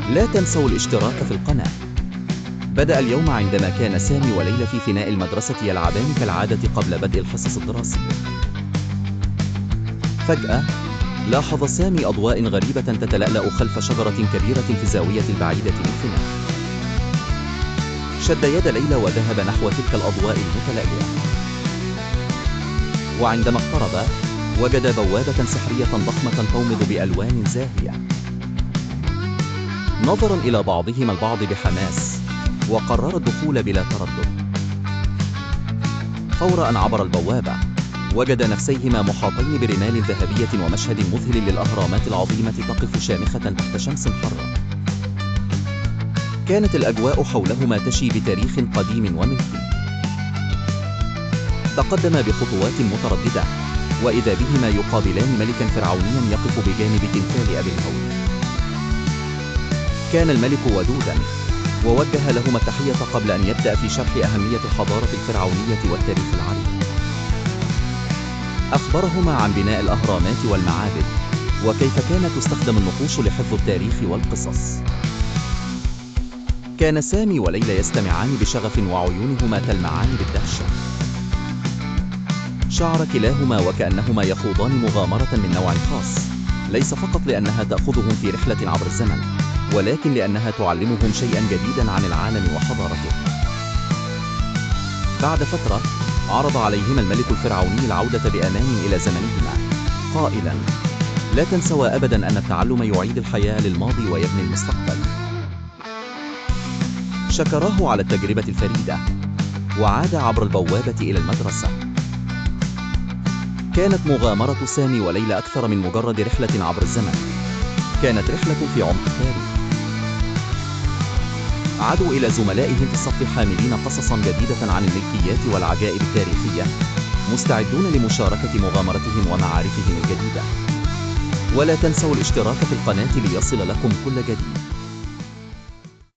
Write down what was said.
لا تنسوا الاشتراك في القناة. بدأ اليوم عندما كان سامي وليلى في فناء المدرسة يلعبان كالعادة قبل بدء الحصص الدراسية. فجأة لاحظ سامي أضواء غريبة تتلألأ خلف شجرة كبيرة في الزاوية البعيدة من الفناء. شد يد ليلى وذهب نحو تلك الأضواء المتلألئة، وعندما اقترب وجد بوابة سحرية ضخمة تومض بألوان زاهية. نظرا إلى بعضهما البعض بحماس وقرر الدخول بلا تردد. فور أن عبر البوابة وجد نفسيهما محاطين برمال ذهبية ومشهد مذهل للأهرامات العظيمة تقف شامخة تحت شمس حارة. كانت الأجواء حولهما تشي بتاريخ قديم وملكي. تقدما بخطوات مترددة وإذا بهما يقابلان ملكا فرعونيا يقف بجانب تمثال أبي الهول. كان الملك ودودا ووجه لهما التحية قبل أن يبدأ في شرح أهمية الحضارة الفرعونية والتاريخ العريق. أخبرهما عن بناء الأهرامات والمعابد وكيف كانت تستخدم النقوش لحفظ التاريخ والقصص. كان سامي وليلى يستمعان بشغف وعيونهما تلمعان بالدهشة. شعر كلاهما وكأنهما يخوضان مغامرة من نوع خاص، ليس فقط لأنها تأخذهم في رحلة عبر الزمن، ولكن لأنها تعلمهم شيئا جديدا عن العالم وحضارته. بعد فترة عرض عليهما الملك الفرعوني العودة بأمان إلى زمنهما، قائلا: لا تنسوا أبدا أن التعلم يعيد الحياة للماضي ويبني المستقبل. شكراه على التجربة الفريدة وعاد عبر البوابة إلى المدرسة. كانت مغامرة سامي وليلى أكثر من مجرد رحلة عبر الزمن، كانت رحلة في عمق التاريخ. عادوا إلى زملائهم في الصف حاملين قصصا جديدة عن الملكيات والعجائب التاريخية، مستعدون لمشاركة مغامرتهم ومعارفهم الجديدة. ولا تنسوا الاشتراك في القناة ليصل لكم كل جديد.